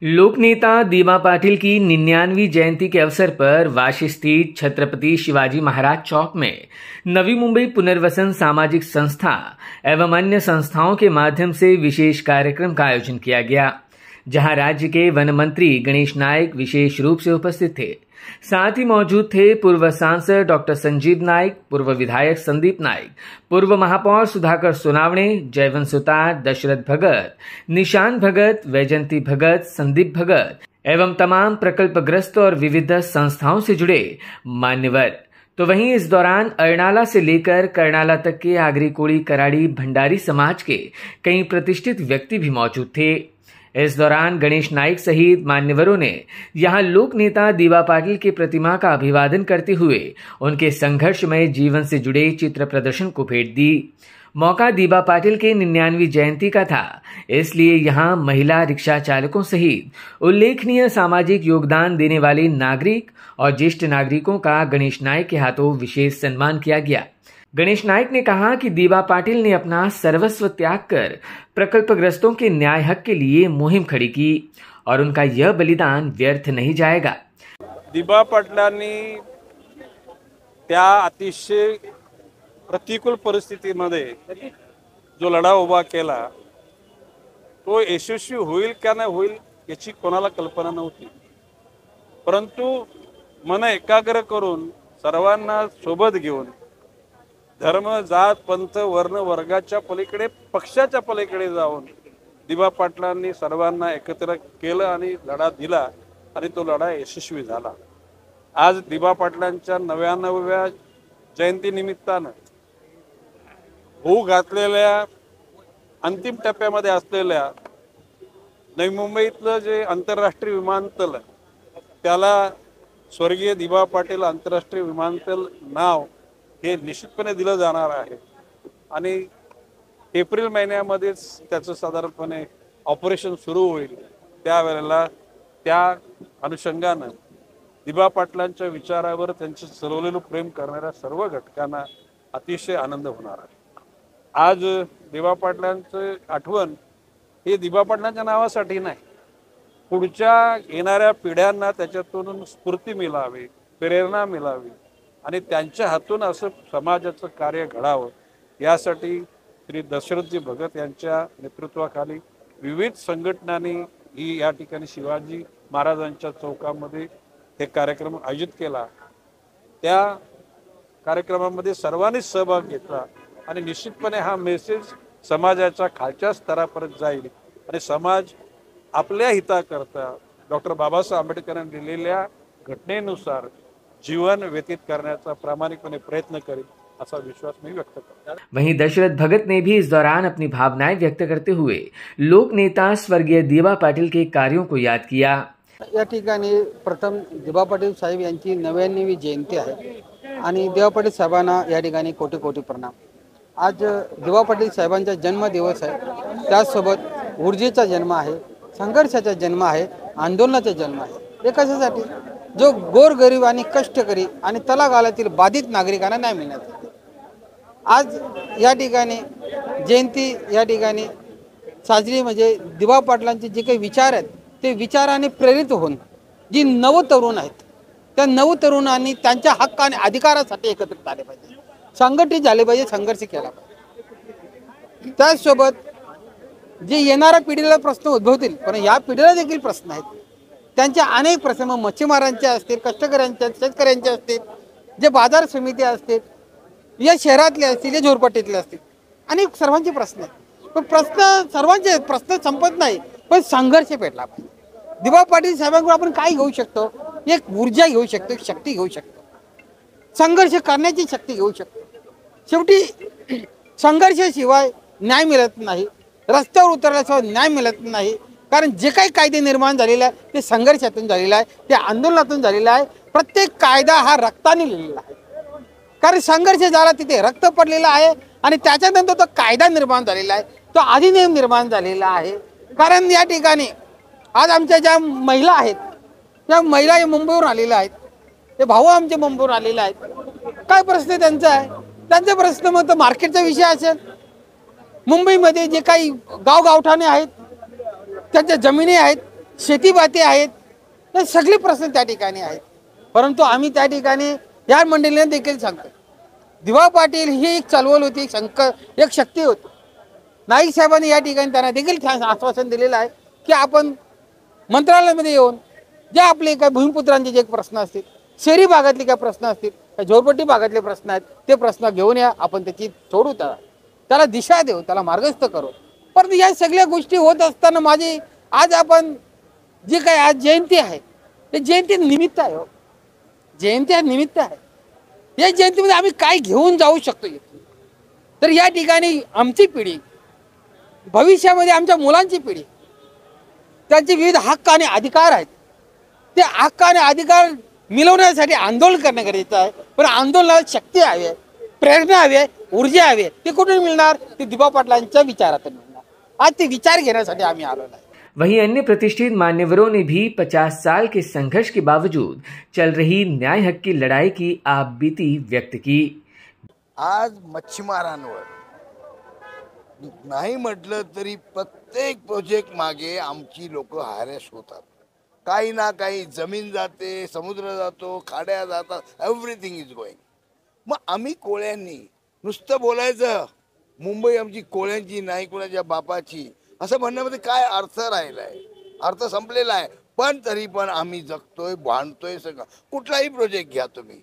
लोकनेता दीबा पाटिल की 99वीं जयंती के अवसर पर वाशी स्थित छत्रपति शिवाजी महाराज चौक में नवी मुंबई पुनर्वसन सामाजिक संस्था एवं अन्य संस्थाओं के माध्यम से विशेष कार्यक्रम का आयोजन किया गया, जहां राज्य के वन मंत्री गणेश नाइक विशेष रूप से उपस्थित थे। साथ ही मौजूद थे पूर्व सांसद डॉक्टर संजीव नाइक, पूर्व विधायक संदीप नाइक, पूर्व महापौर सुधाकर सोनावणे, जयवंत सुतार, दशरथ भगत, निशान भगत, वैजंती भगत, संदीप भगत एवं तमाम प्रकल्पग्रस्त और विविध संस्थाओं से जुड़े मान्यवर। तो वहीं इस दौरान अरनाला से लेकर करनाला तक के आगरी, कोड़ी, कराड़ी, भंडारी समाज के कई प्रतिष्ठित व्यक्ति भी मौजूद थे। इस दौरान गणेश नाइक सहित मान्यवरों ने यहां लोक नेता दीबा पाटिल की प्रतिमा का अभिवादन करते हुए उनके संघर्षमय जीवन से जुड़े चित्र प्रदर्शन को भेंट दी। मौका दीबा पाटिल के 99वीं जयंती का था, इसलिए यहां महिला रिक्शा चालकों सहित उल्लेखनीय सामाजिक योगदान देने वाले नागरिक और ज्येष्ठ नागरिकों का गणेश नाइक के हाथों विशेष सम्मान किया गया। गणेश नाइक ने कहा कि दीबा पाटिल ने अपना सर्वस्व त्याग कर प्रकल्पग्रस्तों के न्याय हक के लिए मुहिम खड़ी की और उनका यह बलिदान व्यर्थ नहीं जाएगा। दीबा पाटलांनी त्या अतिशय प्रतिकूल परिस्थितीमध्ये जो लढा उभा केला तो यशस्वी होईल का नाही होईल याची कोणाला कल्पना नव्हती, परंतु मन एकाग्र करून सर्वांना सोबत घेऊन धर्म, जात, पंथ, वर्ण, वर्गाच्या पलीकडे, पक्षाच्या पलीकडे जाऊन दीबा पाटलांनी सर्वांना एकत्र केलं आणि लढा दिला आणि तो लढा यशस्वी झाला। आज दीबा पाटलांच्या 99व्या जयंती निमित्तानं होऊ घातलेल्या अंतिम टप्प्यामध्ये असलेल्या नवी मुंबईतलं जे आंतरराष्ट्रीय विमानतळ त्याला स्वर्गीय दीबा पाटील आंतरराष्ट्रीय विमानतळ नाव हे निश्चितपणे दिलं जाणार आहे आणि एप्रिल महिन्यामध्येच त्याचं साधारणपणे ऑपरेशन सुरू होईल। त्यावेळेला त्या अनुषंगानं दीबा पाटलांच्या विचारावर त्यांचं सरवलेलं प्रेम करणाऱ्या सर्व घटकांना अतिशय आनंद होणार आहे। आज दीबा पाटलांचं आठवण हे दीबा पाटलांच्या नावासाठी नाही, पुढच्या येणाऱ्या पिढ्यांना त्याच्यातून स्फूर्ती मिळावी, प्रेरणा मिळावी आणि त्यांच्या हातून असं समाजाचं कार्य घडावं यासाठी श्री दशरथजी भगत यांच्या नेतृत्वाखाली विविध संघटनांनी ही या ठिकाणी शिवाजी महाराजांच्या चौकामध्ये हे कार्यक्रम आयोजित केला। त्या कार्यक्रमामध्ये सर्वांनी सहभाग घेतला आणि निश्चितपणे हा मेसेज समाजाच्या खालच्या स्तरापर्यंत जाईल आणि समाज आपल्या हिताकरता डॉक्टर बाबासाहेब आंबेडकरांनी दिलेल्या घटनेनुसार जीवन व्यतीत करण्याचा प्रामाणिकपणे प्रयत्न करें, ऐसा विश्वास मैं व्यक्त करता हूं। वहीं दशरथ भगत ने भी इस दौरान अपनी भावनाएं व्यक्त करते हुए लोक नेता स्वर्गीय दीबा पाटिल के कार्यों को याद किया। या ठिकाणी प्रथम दीबा पाटिल साहेब यांची 99वी जयंती आहे आणि दीबा पाटिल साहेबांना या ठिकाणी कोटी कोटी प्रणाम। आज दीबा पाटिल साहेबांचा जन्मदिवस आहे, त्यासोबत ऊर्जेचा जन्म आहे, संघर्षाचा जन्म आहे, आंदोलनाचा जन्म आहे। हे कशासाठी? जो गोरगरीब आणि कष्टकरी आणि तळागाळातील बाधित नागरिकांना न्याय मिळण्यासाठी आज या ठिकाणी जयंती या ठिकाणी साजरी म्हणजे दीबा पाटलांचे जे काही विचार आहेत ते विचाराने प्रेरित होऊन जी नवतरुण आहेत त्या नवतरुणांनी त्यांच्या हक्क आणि अधिकारासाठी एकत्रित आले पाहिजे, संघटित झाले पाहिजे, संघर्ष केला पाहिजे। त्यासोबत जे येणाऱ्या पिढीला प्रश्न उद्भवतील पण या पिढीला देखील प्रश्न आहेत, त्यांचे अनेक प्रश्न मच्छीमारांचे असतील, कष्टकऱ्यांचे, शेतकऱ्यांचे असतील, जे बाजार समिती असतील, या शहरातले असतील, या झोरपट्टीतले असतील, अनेक सर्वांचे प्रश्न आहेत। पण प्रश्न सर्वांचे प्रश्न संपत नाही, पण संघर्ष पेटला पाहिजे। दीबा पाटील साहेबांकडून आपण काय घेऊ शकतो? एक ऊर्जा घेऊ शकतो, एक शक्ती घेऊ शकतो, संघर्ष करण्याची शक्ती घेऊ शकतो। शेवटी संघर्षाशिवाय न्याय मिळत नाही, रस्त्यावर उतरल्याशिवाय न्याय मिळत नाही, कारण जे काही कायदे निर्माण झालेले आहे ते संघर्षातून झालेला आहे, ते आंदोलनातून झालेला आहे। प्रत्येक कायदा हा रक्ताने लिहिलेला आहे, कारण संघर्ष झाला तिथे रक्त पडलेला आहे आणि त्याच्यानंतर तो कायदा निर्माण झालेला आहे, तो अधिनियम निर्माण झालेला आहे। कारण या ठिकाणी आज आमच्या ज्या महिला आहेत त्या महिला मुंबईवरून आलेल्या आहेत, ते भाऊ आमचे मुंबईवरून आलेले आहेत। काय प्रश्न त्यांचा आहे? त्यांचा प्रश्न मग तो मार्केटचा विषय असेल, मुंबईमध्ये जे काही गावगावठाणे आहेत, त्यांच्या जमिनी आहेत, शेतीबाती आहेत, तर सगळे प्रश्न त्या ठिकाणी आहेत. परंतु आम्ही त्या ठिकाणी या मंडळींना देखील सांगतो, दिवा पाटील ही एक चळवळ होती, एक शक्ती होती. नाईक साहेबांनी या ठिकाणी त्यांना देखील आश्वासन दिलेलं आहे की आपण मंत्रालयामध्ये येऊन जे आपले काही भूमिपुत्रांचे जे प्रश्न असतील, शहरी भागातले काही प्रश्न असतील, काही झोरपट्टी भागातले प्रश्न आहेत, ते प्रश्न घेऊन या, आपण त्याची सोडू, त्याला दिशा देऊ, त्याला मार्गस्थ करू. परंतु या सगळ्या गोष्टी होत असताना माझी आज आपण जी काही आज जयंती आहे, ते जयंती निमित्त आहे. जयंती हा निमित्त आहे. या जयंतीमध्ये आम्ही काय घेऊन जाऊ शकतो, तर या ठिकाणी आमची पिढी, भविष्यामध्ये आमच्या मुलांची पिढी, त्यांचे विविध हक्क आणि अधिकार आहेत. ते हक्क आणि अधिकार मिळवण्यासाठी आंदोलन करणं गरजेचं आहे. पण आंदोलनाला शक्ती हवी आहे, प्रेरणा हवी आहे, ऊर्जा हवी आहे. ते कुठून मिळणार? ते दिबा पाटलांच्या विचारातून मिळणार. आज ते विचार घेण्यासाठी आम्ही आलेलो आहे. वहीं अन्य प्रतिष्ठित मान्यवरों ने भी 50 साल के संघर्ष के बावजूद चल रही न्याय हक की लड़ाई की आपबीती व्यक्त की। आज मच्छीमारांवर नाही म्हटलं तरी प्रत्येक प्रोजेक्ट मागे आमची लोक हॅरेस होतात. काही ना काही जमीन जाते, समुद्र जातो, खाड्या जातात, एव्हरीथिंग इज गोइंग. मग आम्ही कोळ्यांनी नुसतं बोलायचं मुंबई आमची कोळ्यांची नाही कोणाच्या बापाची असं म्हणण्यामध्ये काय अर्थ राहिलाय? अर्थ संपलेला आहे. पण तरी पण आम्ही जगतोय, भांडतोय. सगळं कुठलाही प्रोजेक्ट घ्या तुम्ही,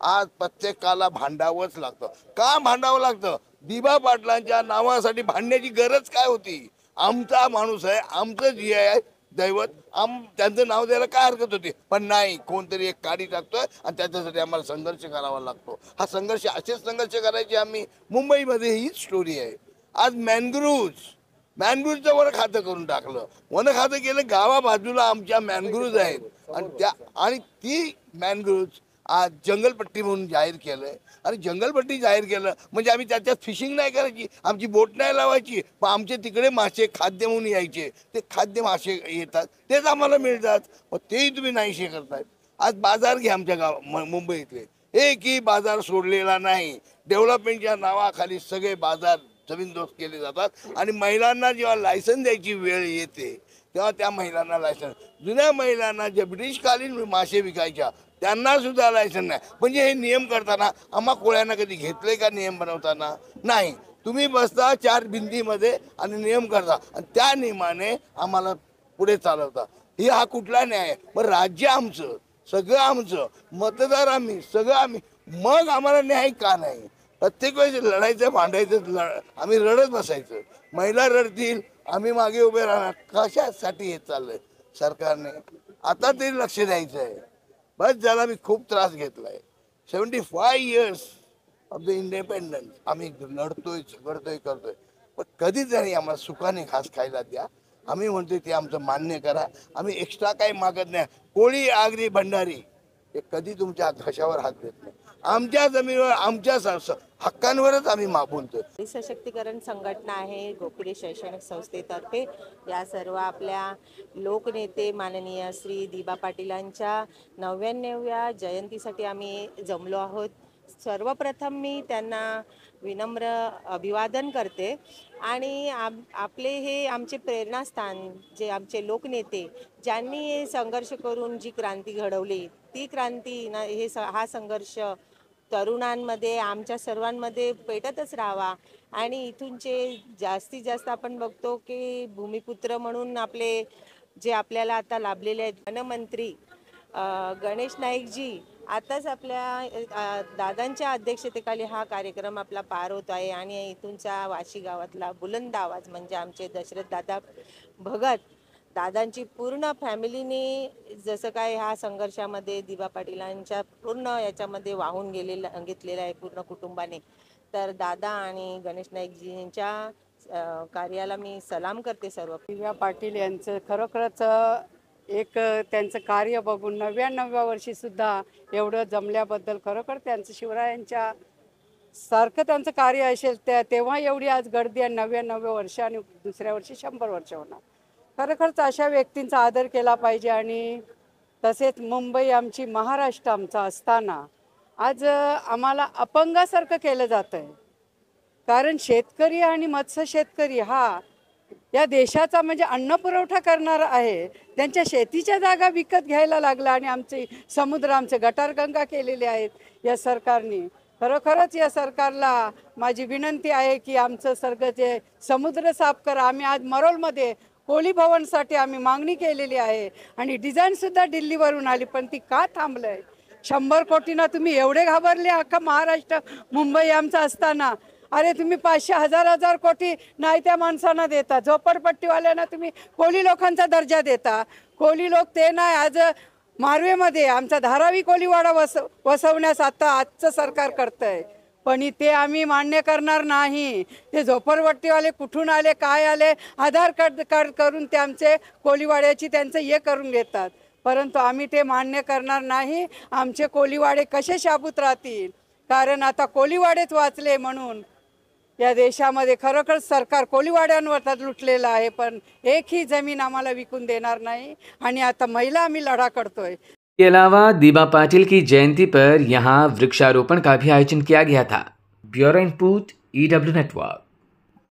आज प्रत्येकाला भांडावंच लागतं. का भांडावं लागतं? दिबा पाटलांच्या नावासाठी भांडण्याची गरज काय होती? आमचा माणूस आहे, आमचं जी आहे दैवत, त्यांचं नाव द्यायला काय हरकत होती? पण नाही, कोणतरी एक काडी टाकतोय आणि त्याच्यासाठी आम्हाला संघर्ष करावा लागतो. हा संघर्ष, असेच संघर्ष करायचे आम्ही. मुंबईमध्ये हीच स्टोरी आहे. आज मॅनग्रुव्हचं वन खातं करून टाकलं. वन खातं केलं, गावा बाजूला आमच्या मॅनग्रुव्ज आहेत आणि ती मॅनग्रुव्ज आज जंगलपट्टी म्हणून जाहीर केलंय. आणि जंगलपट्टी जाहीर केलं म्हणजे आम्ही त्याच्यात फिशिंग नाही करायची, आमची बोट नाही लावायची, पण आमचे तिकडे मासे खाद्य म्हणून यायचे. ते खाद्य मासे येतात, तेच आम्हाला मिळतात, मग तेही तुम्ही नाहीशे करतायत. आज बाजार घ्या आमच्या मुंबईतले, एकही बाजार सोडलेला नाही. डेव्हलपमेंटच्या नावाखाली सगळे बाजार जमीनदोस्त केले जातात. आणि महिलांना जेव्हा लायसन द्यायची वेळ येते तेव्हा त्या महिलांना लायसन, जुन्या महिलांना ज्या ब्रिटिशकालीन मासे विकायच्या त्यांना सुद्धा लायसन नाही. म्हणजे हे नियम करताना आम्हा कोळ्यांना कधी घेतले का? नियम बनवताना नाही. तुम्ही बसता चार भिंतीमध्ये आणि नियम करता आणि त्या नियमाने आम्हाला पुढे चालवता. हा कुठला न्याय? मग राज्य आमचं, सगळं आमचं, मतदार आम्ही, सगळं आम्ही, मग आम्हाला न्याय का नाही? प्रत्येक वेळेस लढायचं, भांडायचं, आम्ही रडत बसायचं. महिला रडतील, आम्ही मागे उभे राहणार. कशासाठी हे चाललंय सरकारने? आता तरी लक्ष द्यायचं आहे. बस ज्याला मी खूप त्रास घेतलाय. 75 इयर्स ऑफ द इंडिपेंडन्स आम्ही लढतोय, झगडतोय, करतोय, पण कधीतरी आम्हाला सुखाने घास खायला द्या. आम्ही म्हणतोय ते आमचं मान्य करा. आम्ही एक्स्ट्रा काही मागत नाही. कोळी, आगरी, भंडारी हे कधी तुमच्या घशावर हात देत नाही. आमच्या जमिनीवर, आमच्या हक्कांवरच आम्ही बोलतोय. सशक्तीकरण संघटना आहे गोखले शैक्षणिक संस्थेतर्फे. या सर्व आपल्या लोकनेते माननीय श्री दिबा पाटीलांच्या 99व्या जयंतीसाठी आम्ही जमलो आहोत. सर्वप्रथम मी त्यांना विनम्र अभिवादन करते. आणि आपले हे आमचे प्रेरणास्थान, जे आमचे लोकनेते ज्यांनी संघर्ष करून जी क्रांती घडवली, ती क्रांती हा संघर्ष तरुणांमध्ये, आमच्या सर्वांमध्ये पेटतच राहावा. आणि इथूनचे जास्तीत जास्त आपण बघतो की भूमिपुत्र म्हणून आपले जे आपल्याला आता लाभलेले आहेत वनमंत्री गणेश नाईकजी, आताच आपल्या दादांच्या अध्यक्षतेखाली हा कार्यक्रम आपला पार होत आहे. आणि इथूनचा वाशी गावातला बुलंद आवाज म्हणजे आमचे दशरथ दादा भगत, दादांची पूर्ण फॅमिलीने जसं काय ह्या संघर्षामध्ये दिबा पाटीलांच्या पूर्ण याच्यामध्ये वाहून घेतलेलं आहे पूर्ण कुटुंबाने. तर दादा आणि गणेश नाईकजींच्या कार्याला मी सलाम करते. सर्व दिबा पाटील यांचं खरोखरच एक त्यांचं कार्य बघून 99व्या वर्षीसुद्धा एवढं जमल्याबद्दल खरोखर त्यांचं शिवरायांच्या सारखं त्यांचं कार्य असेल तेव्हा एवढी आज गर्दी आहे. 99व्या वर्ष आणि दुसऱ्या वर्षी 100 वर्ष होणार. खरोखरच अशा व्यक्तींचा आदर केला पाहिजे. आणि तसेच मुंबई आमची, महाराष्ट्र आमचा असताना आज आम्हाला अपंगासारखं केलं जातं आहे. कारण शेतकरी आणि मत्स्य शेतकरी हा या देशाचा म्हणजे अन्न पुरवठा करणार आहे, त्यांच्या शेतीच्या जागा विकत घ्यायला लागला आणि आमचे समुद्र, आमचे गटारगंगा केलेले आहेत या सरकारने. खरोखरच या सरकारला माझी विनंती आहे की आमचं सगळं जे समुद्र साफ करा. आम्ही आज मरोलमध्ये कोळी भवनसाठी आम्ही मागणी केलेली आहे आणि डिझाईनसुद्धा दिल्लीवरून आली, पण ती का थांबलं आहे? 100 कोटींना तुम्ही एवढे घाबरले, अख्खा महाराष्ट्र मुंबई आमचा असताना. अरे तुम्ही 500,000 कोटी नाही त्या माणसांना देता, झोपडपट्टीवाल्यांना तुम्ही कोळी लोकांचा दर्जा देता. कोळी लोक ते नाही, आज मारवेमध्ये आमचा धारावी कोळीवाडा वसवण्यास आजचं सरकार करतंय, पण ते आम्ही मान्य करणार नाही. ते झोपडपट्टीवाले कुठून आले, काय आले, आधार कार्ड करून ते आमचे कोळीवाड्याची त्यांचं हे करून घेतात, परंतु आम्ही ते मान्य करणार नाही. आमचे कोळीवाडे कसे शाबूत राहतील? कारण आता कोळीवाडेच वाचले म्हणून या देशामध्ये खरोखर सरकार कोळीवाड्यांवर लुटलेलं आहे, पण एकही जमीन आम्हाला विकून देणार नाही आणि आता महिला आम्ही लढा करतोय. के अलावा दीबा पाटिल की जयंती पर यहां वृक्षारोपण का भी आयोजन किया गया था. Bureau report EW network.